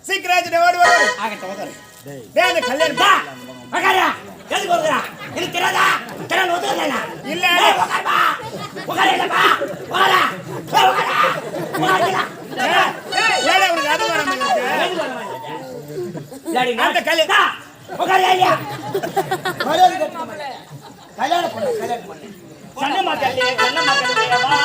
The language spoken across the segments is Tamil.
சீக்கிரம் ஓடி ஓடு. ஆகட்டும் ஓடு. டேய் அந்த கல்யாணம் பா. மகாரா எதுக்கு ஓடுறா? எனக்கு தெரியாதா? கல்யாணம் ஓடுறா. இல்ல உட்கார் பா. உட்கார் இல்ல பா. வாடா. வாடா. ஏடா உனக்கு அது வர மாட்டேங்குது. லாடி அந்த கல்யாணம் உட்கார் இல்லையா? மரியாதை கட்டணும். கல்யாணம் பண்ணு. சன்ன மக்களே வா.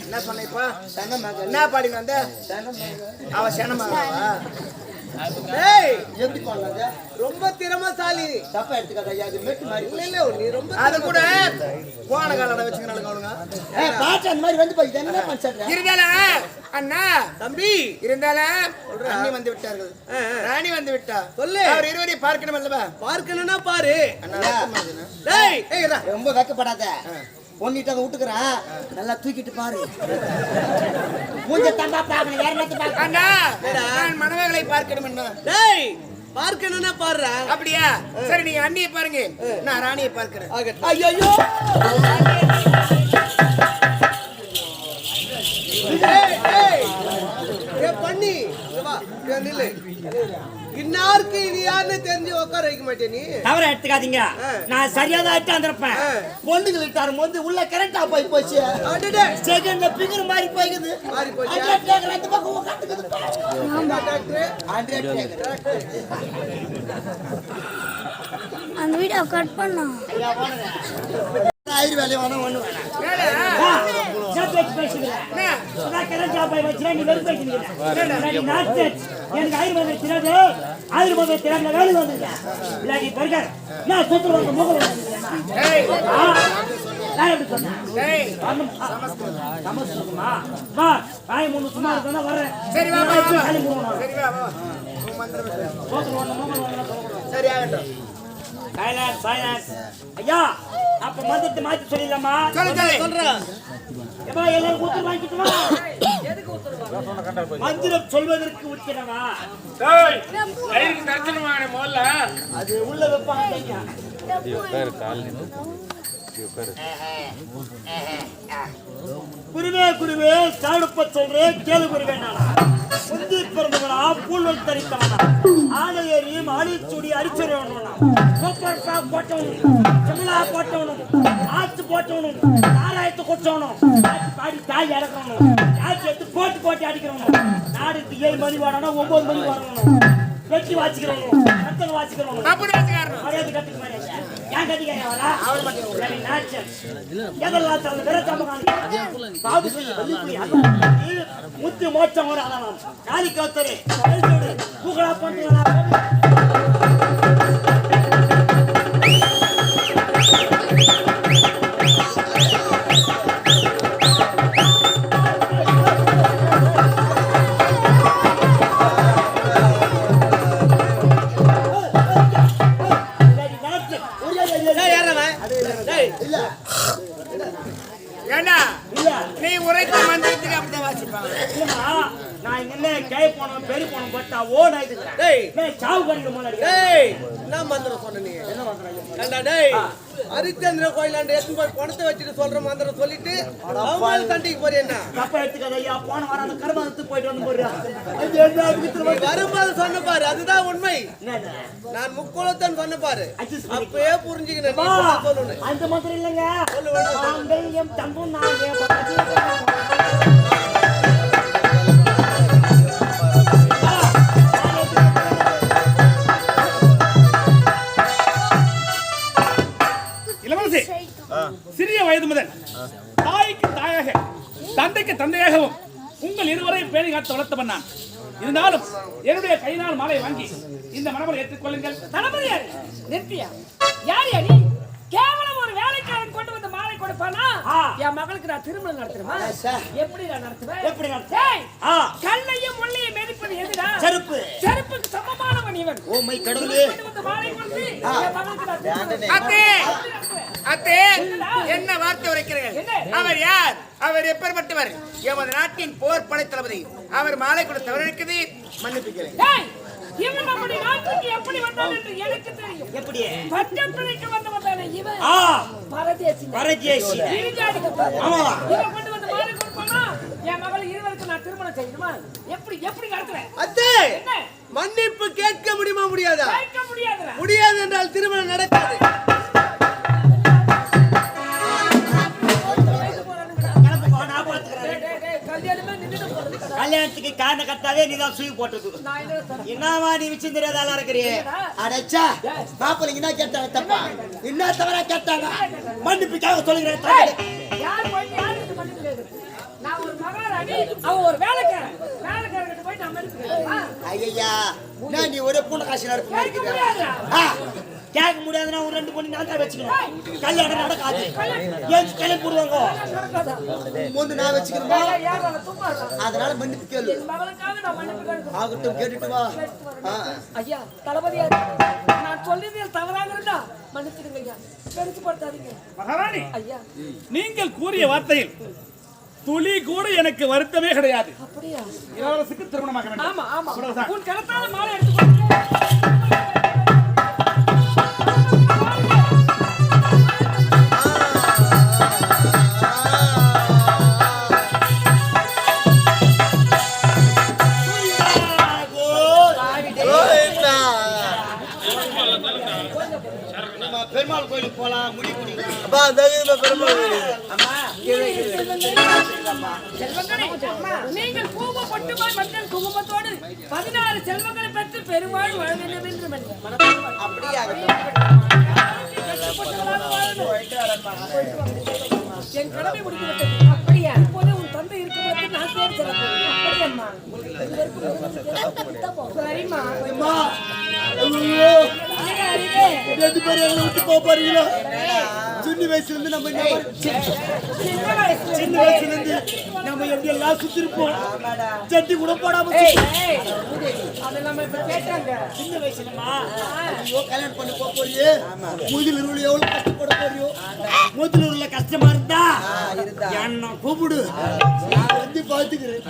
என்ன சொன்ன இப்ப என்ன பாடின வந்த அவ சேனமாவா எப்படி பண்ணாங்க ரொம்ப திறமசாலி தப்பா எடுத்துக்காத அது மெட்டு மாதிரி இல்ல நீ ரொம்ப அது கூட போன காலட வச்சுக்கறாங்க அவனுங்க பாட்டு அந்த மாதிரி வந்து போய் என்ன பண்றாங்க இருந்தால அண்ணா தம்பி இருந்தால ராணி வந்து விட்டார்கள் ராணி வந்து விட்டா சொல்லு அவர் இருவரை பார்க்கணும் அல்லவா பார்க்கணும்னா பாரு டேய் ரொம்ப வெக்கப்படாத பொண்ணிட்ட விட்டுக்கறான் நல்லா தூக்கிட்டு பாரு மூஞ்ச தம்பா பாக்கணும் வேற என்னத்த பாக்க அண்ணா நான் மணமகளை பார்க்கணும் என்ன டேய் பார்க்கணும்னா பாருடா அப்படியே சரி நீங்க அண்ணியை பாருங்க நான் ராணியை பார்க்கறேன் ஐயோ ஏய் பண்ணி வா நில்லு இன்னாருக்கு இது யாருன்னு தெரிஞ்சு உட்கார வைக்க மாட்டேன் நீ தவற எடுத்துக்காதீங்க நான் சரியாதான் எடுத்தாந்திருப்பேன் பொண்ணுகள் இட்டாரு வந்து உள்ள கரெக்டா போய் போச்சு செகண்ட்ல பிகர் மாறி போய்க்குது அந்த பக்கம் உட்காந்துக்குது அந்த வீடியோ கட் பண்ணோம் ஆயிரம் வேலை வேணும் ஒண்ணு எனக்கு ஆயுர்வேத தெரியாது ஆயுர்வேத தெரியாத வேலை வந்து பர்கர் நான் சொத்து வந்து முகம் சும்மா இருக்கா வரேன் சரி ஐயா அப்ப மதத்தை மாத்தி சொல்லிடலாமா சொல்றேன் மந்திரம் சொல்வதற்கு உச்சனவா அது உள்ள வைப்பாங்க குருவே குருவே சாடுப்ப சொல்றேன் கேளு குருவே நானா முந்தி பிறந்தவனா பூல்வல் தரித்தவனா ஆலையேறியும் ஆலிச்சூடி அரிச்சவனா சூப்பர் ஸ்டார் போட்டவனும் செம்மலா போட்டவனும் ஆத்து போட்டவனும் ஆராயத்தை கொட்டவனும் பாடி தாய் இறக்கணும் யாச்சு எடுத்து போட்டு போட்டு அடிக்கிறவனும் நாடுக்கு 7 மணி வரணும் 9 மணி வரணும் வெட்டி வாசிக்கிறவனும் ரத்தம் வாசிக்கிறவனும் மரியாதை கட்டுக்கு மரியாதை ஏன் கட்டிக்கிறேன் அவரா எதெல்லாம் தவிர முத்து மோட்சம் ஒரு ஆளாம் காலி காத்தரே பூகளா பண்ணி நீ உரைத்த மந்திரத்துக்கு அப்படிதான் வாசிப்பாங்க நான் என்ன கை போனோம் பெரு போனோம் பட்டா ஓட ஆயிடுறேன் டேய் நான் சாவு கண்ணுல முன்னாடி டேய் என்ன மந்திரம் சொன்ன நீ என்ன மந்திரம் கண்டா டேய் ஹரிச்சந்திர கோயிலாண்ட ஏத்து போய் பணத்தை வச்சிட்டு சொல்ற மந்திரம் சொல்லிட்டு அவமால் சண்டைக்கு போறே என்ன தப்பா எடுத்துக்காத ஐயா போன வாரம் அந்த கர்மத்துக்கு போயிட்டு வந்து போறா அது என்ன அதுக்கு வரும்போது சொன்ன பாரு அதுதான் உண்மை நான் முக்கோலத்தன் சொன்ன பாரு அப்பவே புரிஞ்சிக்கினே நீ சொல்லணும் அந்த மந்திரம் இல்லங்க சொல்லுவேன் தம்பு நான் சிறிய வயது முதல் தாய்க்கு தாயாக தந்தைக்கு தந்தையாகவும் உங்கள் இருவரையும் பேணி காத்து வளர்த்தவன் நான் இருந்தாலும் என்னுடைய கையினால் மாலை வாங்கி இந்த மணமலை ஏற்றுக்கொள்ளுங்கள். தளபதியார் நிறுத்தியா? யார் யாரி? கேவலம் ஒரு வேலைக்காரன் கொண்டு வந்து மாலை கொடுப்பானா? என் மகளுக்கு நான் திருமணம் நடத்துறேமா? எப்படி நான் நடத்துவேன்? எப்படி நடத்துவேன்? கல்லையும் முள்ளையும் மிதிப்பது எதுடா? செருப்பு. செருப்புக்கு சமமானவன் இவன். ஓ மை கடவுளே. கொண்டு வந்து மாலை கொடுத்து என் மகளுக்கு நான் திருமணம் அத்தே அத்தே என்ன வார்த்தை உரைக்கிறீர்கள்? அவர் யார்? அவர் எப்பேற்பட்டவர்? எமது நாட்டின் போர் படை தளபதி. அவர் மாலை கொடுத்தவர் இருக்குது. மன்னிப்புக்கிறேன். இவன் நம்முடைய நாட்டுக்கு எப்படி வந்தான் என்று எனக்கு தெரியும். எப்படி? பட்டப்பிள்ளைக்கு வந்தவன் இவன். பரதேசி. பரதேசி. ஆமா. இவன் கொண்டு வந்து மாலை கொடுப்பானா? என் மகள் இருவருக்கு நான் திருமணம் செய்யணுமா? எப்படி எப்படி நடத்துவேன்? அத்தே மன்னிப்பு கேட்க முடியுமா? முடியாதா? கேட்க முடியாதுடா. முடியாது என்றால் திருமணம் நடக்காது. கல்யாணத்துக்கு காரண கட்டாவே நீதான் சூய் போட்டது. என்னவா நீ விஷயம் தெரியாதால இருக்கிறீ? அடச்சா மாப்பிள்ளைங்க என்ன கேட்டாங்க? தப்பா என்ன தவறா கேட்டாங்க? மன்னிப்புக்காக சொல்லுகிறேன். யார் போய் யாருக்கு மன்னிப்பு கேக்குறது? நான் ஒரு மகாராணி, அவன் ஒரு வேலைக்காரன். வேலைக்காரன் போய் நான் மன்னிப்பு கேக்குறேன். ஐயா நான் நீ ஒரு பொண்ணு காசு நடத்து இருக்குது. கேட்க முடியாதுன்னா ஒரு 2 பொண்ணு நான் தான் வச்சுக்கணும். கல்யாணம் நடக்காது. ஏன் கல்யாணம் போடுவாங்க? முந்து நான் வச்சுக்கிறோமா? அதனால மன்னிப்பு கேளு. மகளுக்காக நான் மன்னிப்பு கேட்கிறேன். ஆகட்டும் கேட்டுட்டு வா. ஐயா தளபதியார், நான் சொல்லியதில் தவறாக இருந்தா மன்னிச்சிடுங்க ஐயா. பெருசுப்படுத்தாதீங்க. மகாராணி, ஐயா நீங்கள் கூறிய வார்த்தையில் துளி கூட எனக்கு வருத்தமே கிடையாது. அப்படியா? இளவரசுக்கு திருமணமாக வேண்டும். ஆமா ஆமா. அவ்வளவுதான். உன் கரத்தால மாலை எடுத்து பெருமாள் கோயிலுக்கு போலாம். முடி குடிக்கலாம். நீங்கள் பூவை பொட்டுமாய் மஞ்சள் குங்குமத்தோடு 16 செல்வங்களை பெற்று பெருமாள் வாழ வேண்டும் என்று என் கடமை முடிந்துவிட்டது. அப்படியா? இப்போது உன் தந்தை இருக்கிறது நான் தேடி செல்ல போகிறேன். அப்படியம்மா? சரிம்மா. சின்ன வயசுல இருந்து நம்ம எப்படி எல்லாம் சுத்திருப்போம். சட்டி கூட போடாம சின்ன வயசுலமா கல்யாணம் பண்ணி போறியோ? முதலூர்ல எவ்வளவு கஷ்டப்பட போறியோ? முதலூர்ல கஷ்டமா இருந்தா என்ன கூப்பிடு, வந்து பாத்துக்கிறேன்.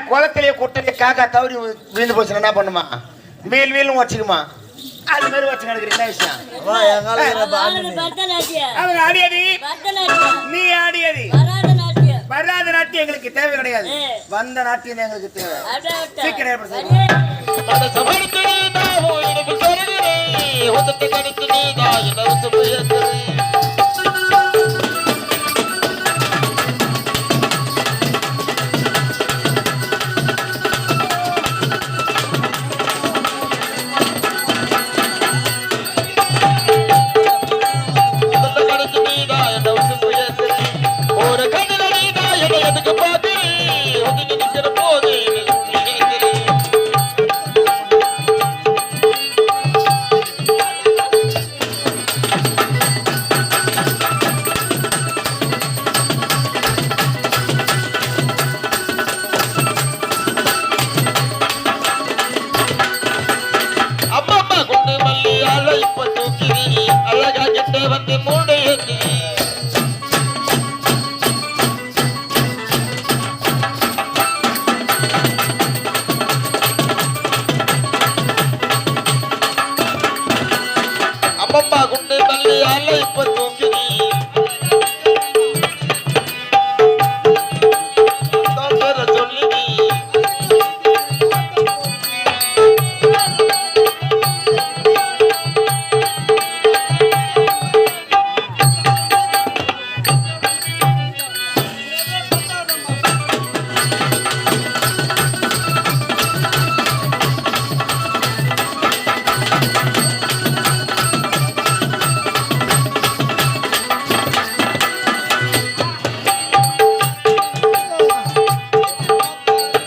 குளத்திலேயே குட்டையிலே காக்கா தவறி விழுந்து போச்சுன்னா என்ன பண்ணுமா? வீலும் வச்சுக்குமா? அது மாதிரி வச்சு நடக்கிறீங்க. என்ன விஷயம்? அவர் ஆடியது, நீ ஆடியது. வராத நாட்டியம் எங்களுக்கு தேவை கிடையாது. வந்த நாட்டியம் எங்களுக்கு தேவை. சீக்கிரம் வந்து மூடையது அம்மம்மா குண்டு பள்ளியால இப்ப தூங்குது சொல்லி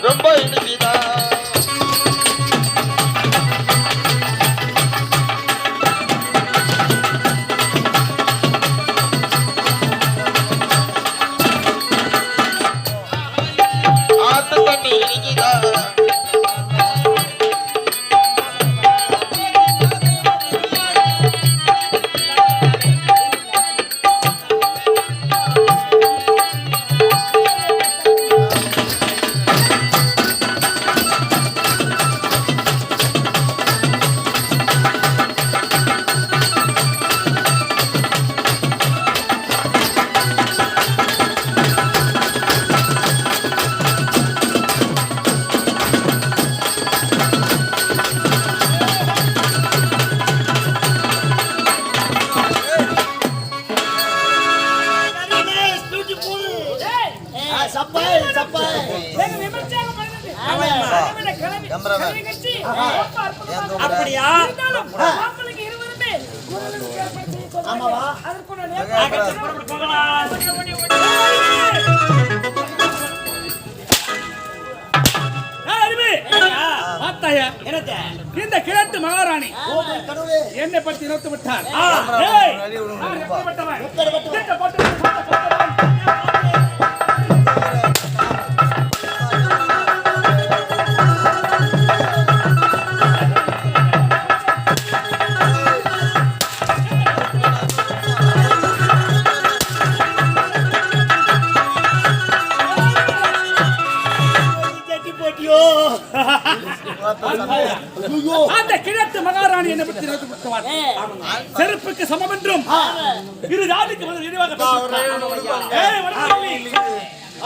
ரொம்ப இனிக்குதா ஆத்து தண்ணி இனிக்குதா சப்பாய் சப்பாய் வேக விமர்சனம் பண்ணுது ஆமா கிளம்பி கிளம்பி கட்சி அப்படியா மாப்பிளைக்கு இருவருமே குரலுக்கு ஏற்பாடு செய்ய ஆமாவா அதற்கு நான் நேரா போகலாம் இந்த கிழட்டு மகாராணி என்னை பற்றி நோத்து விட்டார். அந்த கிழக்கு மகாராணி என்னை பற்றி நோத்து விட்டவார். செருப்புக்கு சமம் என்றும் இரு ஜாதிக்கு இழிவாக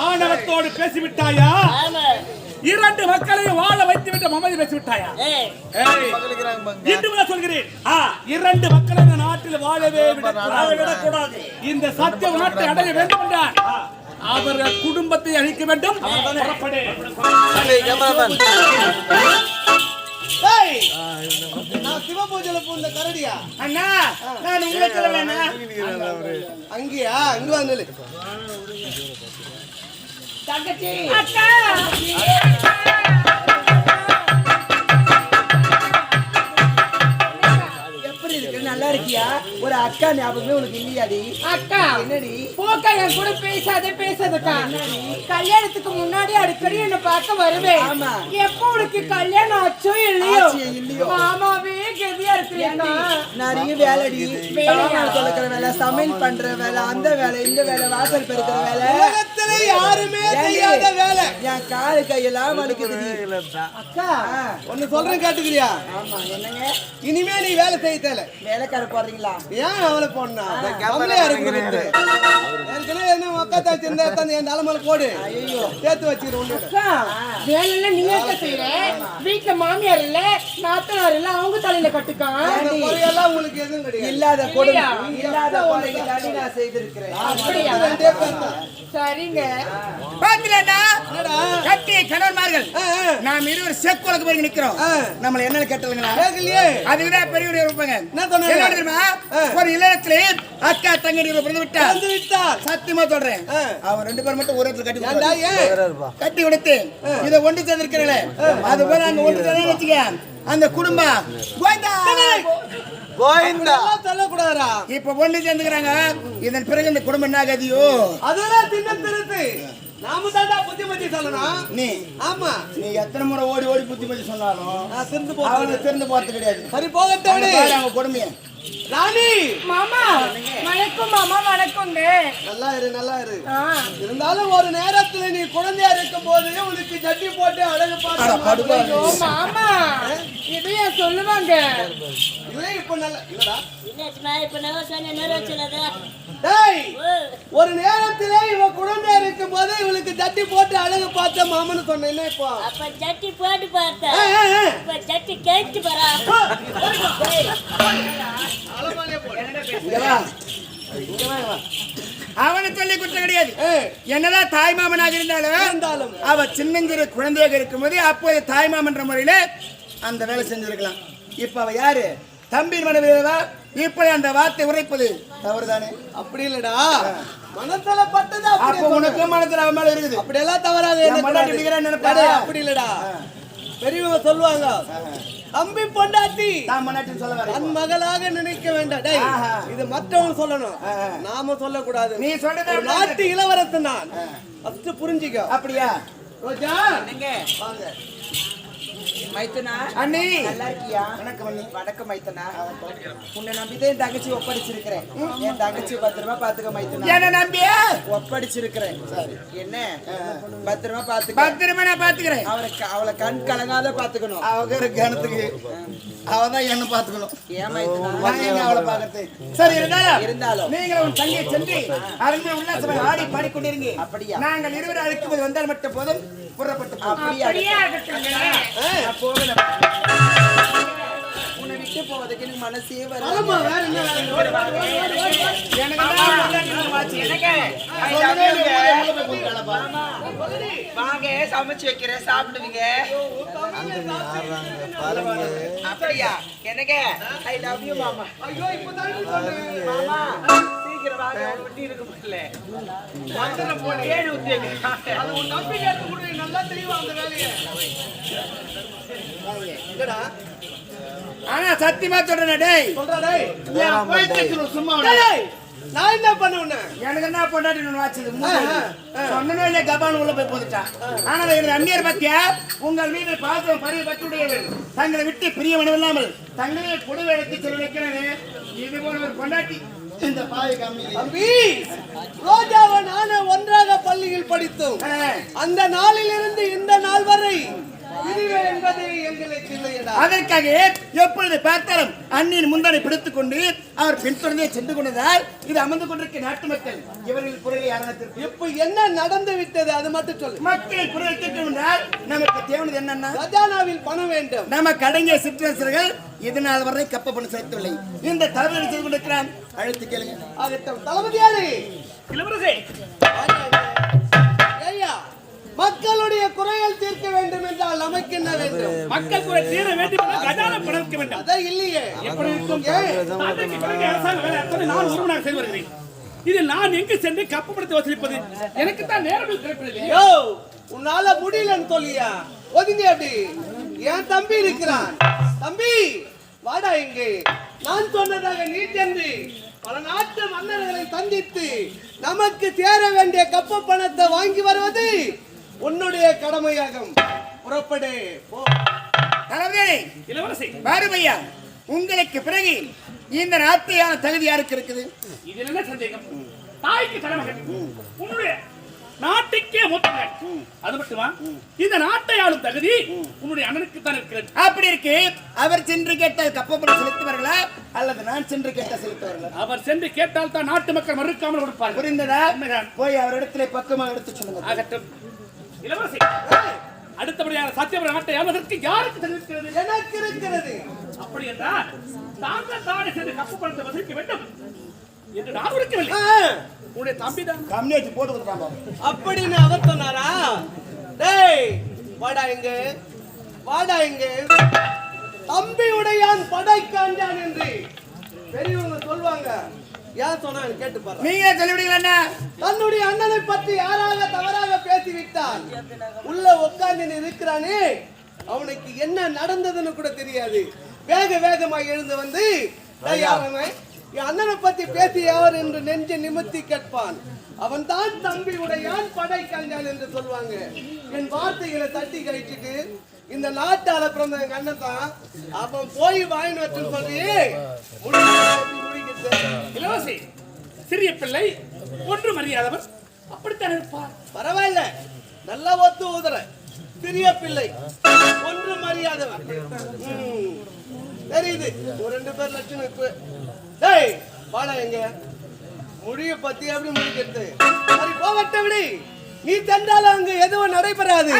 ஆணவத்தோடு பேசிவிட்டாயா? இரண்டு மக்களையும் வாழ வைத்து விட்டு மமதி பேசிவிட்டாயா? இன்று சொல்கிறேன், இரண்டு மக்களை இந்த நாட்டில் வாழவே விடக்கூடாது. இந்த சத்திய நாட்டை அடைய வேண்டும் என்றால் அவர்கள் குடும்பத்தை அழிக்க வேண்டும். சிவபூஜையில பூந்த கரடியா அண்ணா, நான் உங்களை சொல்லவேனா? அங்கேயா? இங்க வந்து தங்கச்சி அக்கா நல்லா இருக்கியா? ஒரு அக்கா ஞாபகமே உனக்கு இல்லையாடி? அக்கா என்னடி? போக்கா என் கூட பேசாதக்கா. கல்யாணத்துக்கு முன்னாடி அடிக்கடி என்ன பார்க்க வருவேன். ஆமா. எப்போ உனக்கு கல்யாணம் ஆச்சோ இல்லையோ இல்லையோ மாமாவே கெதியா இருக்கிறேன். நிறைய வேலைடி, தொலைக்கிற வேலை, சமையல் பண்ற வேலை, அந்த வேலை, இந்த வேலை, வாசல் பெருக்கிற வேலை, உலகத்துல யாருமே செய்யாத வேலை. என் காலு கையெல்லாம் வலிக்குது. அக்கா ஒன்னு சொல்றேன் கேட்டுக்கிறியா? ஆமா. என்னங்க? இனிமே நீ வேலை செய்ய தேவை. வேலைக்கார போடுறீங்களா? ஏன் அவளை போடனா? அவளையா இருக்குது. ஏற்கனவே என்ன மக்கா தாச்சி இருந்தா தந்து என் தலைமையில போடு. ஐயோ சேர்த்து வச்சிரு. அக்கா வேலையில நீங்க என்ன செய்யற? வீட்டுல மாமியார் இல்ல, நாத்தனார் இல்ல, அவங்க தலையில கட்டுக்கா. அந்த குறையெல்லாம் உங்களுக்கு எதுவும் கிடையாது. இல்லாத கொடுமை, இல்லாத கொலைக்கு தாண்டி நான் செய்திருக்கிறேன். அப்படியா? சரிங்க. பாத்தீங்களா கட்டிய கணவன்மார்கள் நாம் இருவர் செக்குலக்கு போய் நிக்கிறோம். நம்மள என்ன கேட்டவங்களா? கேக்கலையே. அதுவிட பெரியவரே இருப்பாங்க. என்ன சொன்னாங்க தெரியுமா? ஒரு இல்லறத்திலே அக்கா தங்கச்சி பிறந்து விட்டா. சத்தியமா சொல்றேன், அவன் ரெண்டு பேரும் மட்டும் ஒரு இடத்துல கட்டி கொடுத்து இதை ஒன்று சேர்ந்திருக்கிறேன். அது போல அங்க ஒன்று சேர்ந்து வச்சுக்க அந்த குடும்பம் சொல்லக்கூடாதா? இப்ப ஒண்ணு சேர்ந்துக்கிறாங்க. இதன் பிறகு இந்த குடும்பம் என்ன கதியோ? அதெல்லாம் தின்னு நாம தான் புத்திமதி சொல்லணும். நீ ஆமா, நீ எத்தனை முறை ஓடி ஓடி புத்திமதி சொன்னாலும் நான் திருந்து போறது கிடையாது. சரி போகட்டே அவங்க கொடுமையை ராணி மாமா வணக்கம் மாமா வணக்கங்க. நல்லா இரு நல்லா இரு. ஆ, இருந்தாலும் ஒரு நேரத்துல நீ குழந்தையா இருக்கும் போது உனக்கு ஜட்டி போட்டு அழகு பார்த்து ஐயோ மாமா இதையா சொல்லுவாங்க. இல்ல இப்ப நல்லா இல்லடா. இப்ப நான் சொன்ன நேரம் சொல்லாத. டேய் ஒரு நேரத்துல இவ குழந்தையா இருக்கும் போது இவளுக்கு ஜட்டி போட்டு அழகு பார்த்த மாமன்னு சொன்னேன். இப்போ அப்ப ஜட்டி போட்டு பார்த்தா இப்ப ஜட்டி கேட்டு வரா. அவனை சொல்லி குற்றம் கிடையாது. என்னதான் தாய் மாமனாக இருந்தாலும் அவ சின்னஞ்சிறு குழந்தையாக இருக்கும்போது அப்போது தாய் மாமன்ற முறையில அந்த வேலை செஞ்சிருக்கலாம். இப்ப அவ யாரு? தம்பி மனைவியா? இப்படி அந்த வார்த்தை உரைப்பது தவறுதானே? அப்படி இல்லடா, மனசுல பட்டது. அப்ப உனக்கு மனசுல அவன் மேல இருக்குது. அப்படி எல்லாம் தவறாக நினைப்பாரு. அப்படி இல்லடா, பெரியவங்க சொல்லுவாங்க தம்பி பொண்டாட்டி தான் மனாட்டின்னு சொல்ல வர. தன் மகளாக நினைக்க வேண்டாம். டேய் இது மற்றவங்க சொல்லணும், நாம சொல்லக்கூடாது. நீ சொல்றது ஒரு நாட்டு இளவரசன் நான். ஃபர்ஸ்ட் புரிஞ்சுக்க. அப்படியா? ரோஜா வாங்க மைத்தனா அண்ணி நல்லா இருக்கியா? வணக்கம் அண்ணி. வணக்கம் மைத்தனா. உன்னை நம்பிதான் என் தங்கச்சி ஒப்படைச்சிருக்கிறேன். என் தங்கச்சி பத்திரமா பாத்துக்க மைத்தனா. என்ன நம்பியா? ஒப்படைச்சிருக்கிறேன். என்ன பத்திரமா பாத்துக்க. பத்திரமா நான் பாத்துக்கிறேன். அவளை கண் கலங்காத பாத்துக்கணும். அவங்க கணத்துக்கு அவதான் என்ன பாத்துக்கணும். ஏன் மைத்தனா? நான் எங்க அவளை பாக்குறது? சரி இருந்தாலும் நீங்களும் உன் தங்கையை சென்று அரண்மனை உல்லாசமாக ஆடி பாடிக்கொண்டிருங்க. அப்படியா? நாங்கள் இருவரும் அழைக்கும்போது வந்தால் மட்டும் போதும். புறப்பட்டு அப்படியா? அப்படியே ஆகட்டுங்க. உன்னை விட்டு போவதுக்கு எனக்கு மனசே வர. வேற என்ன வாங்க சமைச்சு வைக்கிறேன், சாப்பிடுவீங்க. அப்படியா? எனக்கு ஐ லவ் யூ மாமா. மாமா சீக்கிரம் வாங்க, ஒட்டி இருக்க முடியல. ஏன் ஊத்திங்க? அது உன் தம்பி கேட்டு கூட நல்லா தெரியும் அந்த வேலையை. என்னடா ஆனா சத்தியமா சொல்றேன் டேய். சொல்றா டேய். ஏன் போயிட்டு சும்மா டேய் நான் என்ன பண்ண உன்ன? எனக்கு என்ன பொண்டாட்டி ஒண்ணு வாச்சது. சொன்னனோ இல்ல கபான் உள்ள போய் போட்டுட்டா. ஆனா எங்க அந்நியர் பத்தியா உங்கள் மீது பாசம் பரிவு பற்றுடையவர்கள் தங்களை விட்டு பிரியமனம் இல்லாமல் தங்களை புடவை எடுத்து செல்ல வைக்கிறேன். இது போல ஒரு பொண்டாட்டி இந்த பாய் கம்மி. தம்பி ரோஜாவை நானே ஒன்றாக பள்ளியில் படித்தோம். அந்த நாளில் இருந்து இந்த நாள் வரை பிரிவு என்பது எங்களுக்கு இல்லையடா. அதற்காக எப்பொழுது பார்த்தாலும் அண்ணியின் முந்தனை பிடித்துக் கொண்டு அவர் பின்தொடர்ந்தே சென்று கொண்டதால் இது அமர்ந்து கொண்டிருக்க நாட்டு மக்கள் இவர்கள் குரலை ஆரம்பித்திருக்கு. இப்ப என்ன நடந்து விட்டது அது மட்டும் சொல்லு. மக்கள் குரல் கேட்கும் என்றால் நமக்கு தேவையானது என்னன்னா கஜானாவில் பணம் வேண்டும். நமக்கு அடங்கிய சிற்றரசர்கள் இதனால் வரை கப்ப பணம் செலுத்தவில்லை. இந்த தவறு செய்து கொண்டிருக்கிறான். அழைத்து கேளுங்க. ஆகட்டும் தளபதியாரே. இளவரசே ஐயா மக்களுடைய குறைகள் தீர்க்க வேண்டும் என்றால் நமக்கு என்ன வேண்டும்? மக்கள் குறை தீர வேண்டும் என்றால் கஜானா பணம் இருக்க வேண்டும். அதான் இல்லையே. எப்படி இருக்கும்? தாத்தைக்கு பிறகு அரசாங்க வேலை அத்தனை நான் ஒருவனாக செய்து வருகிறேன். இதில் நான் எங்கு சென்று கப்பப்படுத்தி வசூலிப்பது? எனக்கு தான் நேரம் கிடைப்பதில்லை. யோ உன்னால முடியலன்னு சொல்லியா? ஒதுங்க அப்படி. என் தம்பி இருக்கிறான். தம்பி வாடா இங்கே. நான் சொன்னதாக நீ சென்று பல நாட்டு மன்னர்களை சந்தித்து நமக்கு சேர வேண்டிய கப்ப பணத்தை வாங்கி வருவது உன்னுடைய கடமையாகும். புறப்படு போ. தலைவரே இளவரசி பாருமையா, உங்களுக்கு பிறகு இந்த நாட்டையான தகுதி யாருக்கு இருக்குது? இதில் என்ன சந்தேகம்? தாய்க்கு தலைமகன், உன்னுடைய நாட்டுக்கே மூத்தமகன். அது மட்டுமா, இந்த நாட்டை ஆளும் தகுதி உன்னுடைய அண்ணனுக்கு தான் இருக்கிறது. அப்படி இருக்கு. அவர் சென்று கேட்டால் கப்பப்படம் செலுத்துவார்களா அல்லது நான் சென்று கேட்டால் செலுத்துவார்களா? அவர் சென்று கேட்டால் தான் நாட்டு மக்கள் மறுக்காமல் கொடுப்பார்கள். புரிந்ததா? உண்மைதான். போய் அவர் இடத்துல பக்கமா எடுத்து சொல்லுங்க. ஆகட்டும். இளவரசி அடுத்தபடியான சத்தியபுர நாட்டை ஆள்வதற்கு யாருக்கு தெரிவிக்கிறது? எனக்கு இருக்கிறது. அப்படி என்றால் தாங்கள் தானே சென்று கப்பு பணத்தை வசூலிக்க வேண்டும் என்று நான் இருக்கவில்லை. உன்னுடைய தம்பி தான் கம்யூனிட்டி போட்டு கொடுத்தாங்க. அப்படின்னு அவர் சொன்னாரா? டேய் வாடா இங்க. வாடா இங்க. தம்பி உடையான் படை காஞ்சான் என்று பெரியவங்க சொல்வாங்க. ஏன் சொன்னா கேட்டு பாரு. நீங்க சொல்லிவிடுங்களா? தன்னுடைய அண்ணனை பற்றி யாராக தவறாக பேசிவிட்டால் உள்ள உட்கார்ந்து இருக்கிறானே அவனுக்கு என்ன நடந்ததுன்னு கூட தெரியாது. வேகமாக எழுந்து வந்து என் அண்ணனை பத்தி பேசி யார் என்று நெஞ்ச நிமித்தி கேட்பான். அவன் தான் தம்பி உடையான் படை காஞ்சான் என்று சொல்வாங்க. என் வார்த்தைகளை தட்டி கழிச்சுட்டு இந்த நாட்டால பிறந்த எங்க அண்ணன் தான் அவன் போய் வாங்கின்னு வச்சு சொல்லி சிறிய பிள்ளை ஒன்றும் அறியாதவர் அப்படித்தான் இருப்பார். பரவாயில்ல, நல்லா ஒத்து ஊதுற. சிறிய பிள்ளை ஒன்றும் அறியாதவன். தெரியுது ஒரு 2 பேர் லட்சம் இப்ப. டேய் வாடா, எங்க முடிய பத்தி எப்படி முடிக்கிறது? சரி போகட்ட விடு. நீ தந்தாலும் அங்க எதுவும் நடைபெறாது.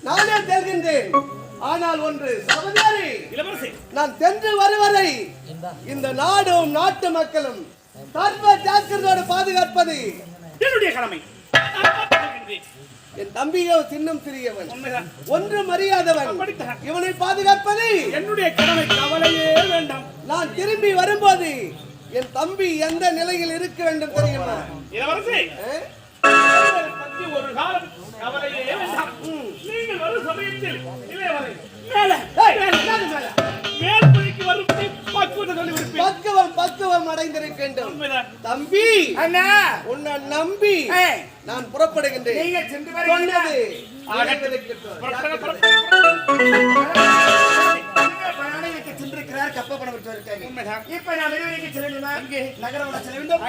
நானே தெரிகின்றேன். ஆனால் ஒன்று சகோதரி, இளவரசி, நான் சென்று வருவரை இந்த நாடும் நாட்டு மக்களும் சர்வ ஜாக்கிரதையோடு பாதுகாப்பது என்னுடைய கடமை. என் தம்பியோ சின்னம் சிறியவன், உண்மைதான், ஒன்றும் அறியாதவன். அப்படித்தான். இவனை பாதுகாப்பது என்னுடைய கடமை. கவலையே வேண்டாம். நான் திரும்பி வரும்போது என் தம்பி எந்த நிலையில் இருக்க வேண்டும் தெரியுமா? இளவரசி, பற்றி ஒரு காலம் கவலையே வேண்டாம். நீங்கள் வரும் சமயத்தில் இளையவரை மேல்புறைக்கு வரும் பக்குவத்தை சொல்லி விடுப்பேன். பக்குவம் அடைந்திருக்கின்றோம். உண்மைதான். தம்பி, அண்ணா உன்னை நம்பி நான் புறப்படுகின்றேன். நீங்க சென்று சொன்னது சென்றிருக்கிறார். கப்ப பணம் விட்டு இருக்காங்க. உண்மைதான். இப்ப நான் வெளியே செல்ல வேண்டுமா? நகரம் செல்ல வேண்டும்.